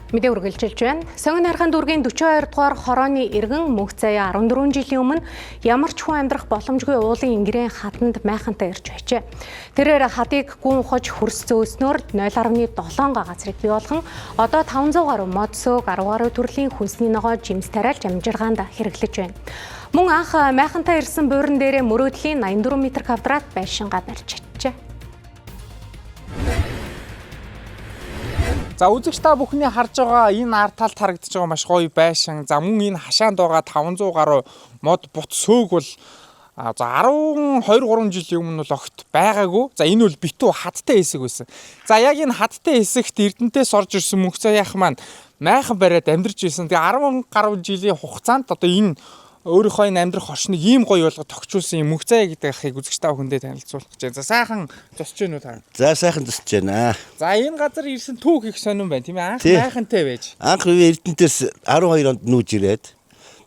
Мэдээ үргэлжилж байна. Сонгон хайрхан дүүргийн 42 дугаар хорооны иргэн мөнх заяа 14 жилийн өмнө ямар ч хүн амьдрах боломжгүй уулын ингэрийн хатанд майхантай ирж байжээ. Тэрээр хатыг гүн ухаж хөрс зөөснөөр 0.7 газрыг бий болгон одоо 500 гаруй модсөг 10 гаруй төрлийн хүнсний ногоо жимс тариалж амжиргаанд хэрэглэж байна. Мөн анх майхантай ирсэн буурин дээрээ мөрөөдлийн 84 м квадрат байшингаа барьж чаджээ. За үзэгч та бүхний харж байгаа энэ ард талд харагдаж байгаа маш гоё байшин. За мөн энэ хашаанд байгаа 500 гаруй мод бут сөг бол за 12-3 жилийн өмнө бол огт байгаагүй. За энэ бол битүү хаттай хэсэг байсан. За яг энэ хаттай хэсэгт Эрдэнэтээс орж ирсэн мөнх заяах маань майхан бариад амьдарч байсан. Тэгээ 10 гаруй жилийн хугацаанд одоо энэ өөрийнхөө энэ амьдрах орчныг ийм гоё болгоод тогтчулсан юм мөнх заяа гэдэг ахыг үзэгч та бүхэндээ танилцуулах гэж байна. За сайхан зосч гэнэ үү та? За сайхан зосч байна. За энэ газар ирсэн түүх их сонирн байна тийм ээ. Анх майхантай байж. Анх Эрдэнэтээс 12 онд нүүж ирээд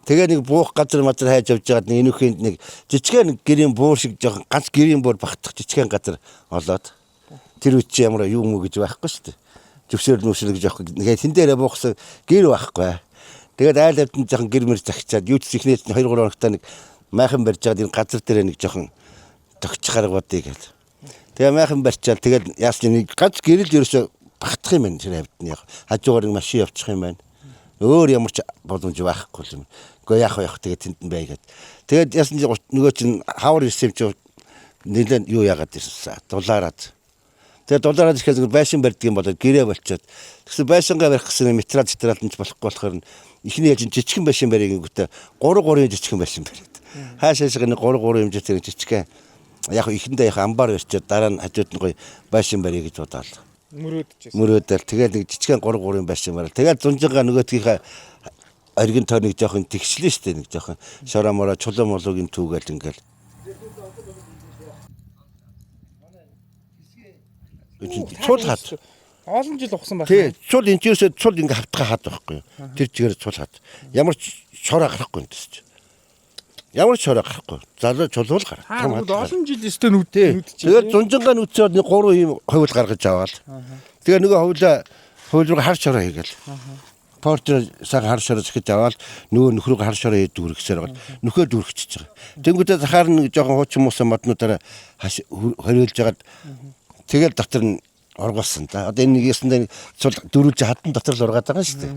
тэгээ нэг буух газар хайж явж байгаад нэг энүүхэнд нэг жижигхэн гэрийн буур шиг жоохон ганц гэрийн буур багтах жижигхэн газар олоод тэр үчи ямар юу мө гэж байхгүй шүү дээ. Зөвсөр нүсэр гэж явах нэгэ тэн дээрээ буухсан гэр байхгүй. Тэгээд айл авдын жоохон гэр мэр загчаад юу ч ихнээс 2-3 хоногтой нэг майхан барьж байгаад энэ газар дээр нэг жоохон тогтчих арга бодъё гэдэг. Тэгээ майхан барьчаал тэгээд яасан нэг ганц гэрэл ерөөсө багтах юм байна тэр авдны яг хажуугаар нэг машин явчих юм байна. Өөр ямар ч боломж байхгүй юм. Гэхдээ яах тэгээд тэнд нь байгаад. Тэгээд яасан нөгөө чинь хавар ирсэн юм чи нэлээд юу яагаад ирсэн дулаараад. Тэгээд дулаараад ирэхэд байшин барьдаг юм болоод гэрээ болчиход. Тэгсэн байшингаа барих гэсэн материал зэтралж болохгүй болохоор ихний яж жижигхэн байшин барьяг гүтээ 3 жижигхэн байшин бариад. Хаашаашаа нэг 3 хэмжээтэй жижигхэн яг ихэндээ яг амбар өрчөөд дараа нь хажууд нь гоё байшин барья гэж бодоол. Мөрөөдөл тэгээд нэг жижигхэн 3 байшин бариад. Тэгээд зунжингаа нөгөөдгийнхээ оргин тойрныг жоохон тэгшлээ штэ нэг жоохон шороо мороо чулуун молоогийн түүгээл ингээл. Цул хат. Олон жил ухсан байна. Тий, цул энэ чирсээ цул ингээ хавтгаа хаад байхгүй юу? Тэр чигээр цул хаад. Ямар ч шороо гарахгүй юм тест. Ямар ч шороо гарахгүй. Залуу чулуул гар. Олон жил өстө нүдтэй. Тэгээд зунжингаа нүцээд нэг 3 ийм хувил гаргаж аваад. Тэгээ нөгөө хувил руу хар шороо хийгээл. Портер саг хар шороо зэхэд аваад нөгөө нөхрөө хар шороо хийдэг үргэсээр байгаа. Нөхөө дүрхчихэж байгаа. Тэнгүүдээ захаар нэг жоохон хуучин муусан моднуудаараа хориулж агаад тэгэл дотор нь оргуулсан да. Одоо энэ нэгэсэндээ цул дөрвж хатан дотор л ургаад байгаа шүү дээ.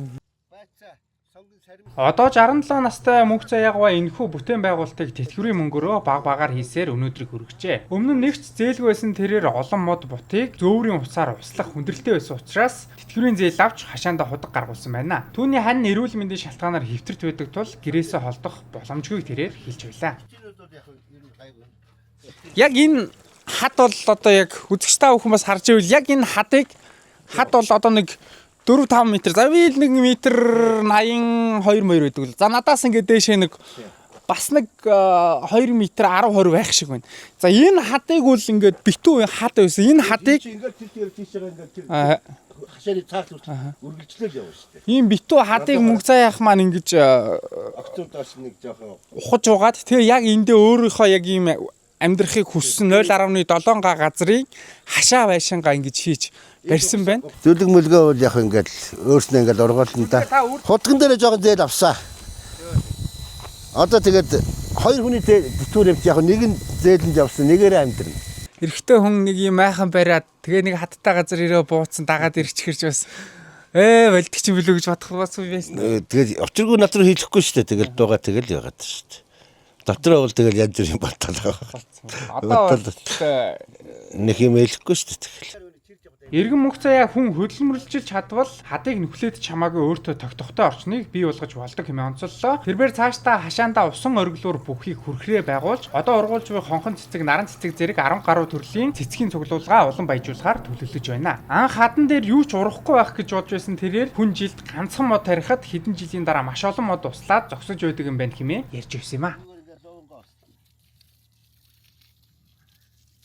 Одоо 67 настай мөнх заяагва энэхүү бүтээн байгуулалтыг тэтгэврийн мөнгөөрөө баг-багаар хийсээр өнөөдрийг хүргэжээ. Өмнө нь нэгч зээлгүй байсан тэрээр олон мод бутыг зөөврийн уцаар услах хүндрэлтэй байсан учраас тэтгэврийн зээл авч хашаандаа худаг гаргуулсан байна. Түүний хань эрүүл мэндийн шалтгаанаар хэвтэрт байдаг тул гэрээсээ холдох боломжгүй тэрээр хэлж байлаа. Яг энэ хад бол одоо яг үзэгч та бүхэн бас харж ивэл яг энэ хад бол одоо нэг 4-5 м. За би 1 м 82 мөр байдаг л. За надаас ингээд дээшээ нэг бас нэг 2 м 10-20 байх шиг байна. За энэ хадыг бол ингээд битүү хад байсан. Энэ хадыг ингээд тийшээ ингээд хашааны цаалт үргэлжлэл явна шүү дээ. Ийм битүү хадыг мөнх заяах маань ингэж октодоос нэг жоохон ухаж угаад тэгээ яг эндээ өөрийнхөө яг ийм амьдрахыг хүссэн 0.7 газрыг хашаа байшингаа ингэж хийж барьсан байна. Зүлэг мөлгөө бол яг ингээд өөрснөө ингээд ургуулна да. Хутган дээр жоохон зээл авсаа. Одоо тэгээд 2 хүний битүүр явж яг нэг нь зээлэнд явсан нэгээрээ амьдрна. Эрэгтэй хүн нэг юм майхан бариад тэгээ нэг хаттай газар ирээ бууцсан дагаад ирчихэрч бас болдог ч юм билүү гэж бодох байсан байсан. Тэгээд очиргүй над руу хийлэхгүй шүү дээ. Тэгэл дуугаа тэгэл яагаад шүү дээ. Дотроо бол тэгэл янз бүр юм баталгаа. Одоо нэг юм хэлэхгүй шүү дээ тэгэл. Иргэн мөнх заяа хүн хөдөлмөрлөж чадвал хадыг нүхлээд чамаагүй өөртөө тогтохтой орчныг бий болгож болдог хэмээн онцоллоо. Тэрээр цаашдаа хашаандаа усан ориглуур бүхийг хүрхрээ байгуулж одоо ургуулж буй хонхон цэцэг, наран цэцэг зэрэг 10 гаруй төрлийн цэцгийн цуглуулгаа улан баяжуулахаар төлөвлөж байна. Анх хадан дээр юу ч урахгүй байх гэж бодж байсан тэрээр хүн жилд ганцхан мод тарихад хэдэн жилийн дараа маш олон мод услаад зогсож байдаг юм байна хэмээн ярьж ирсэн юм а.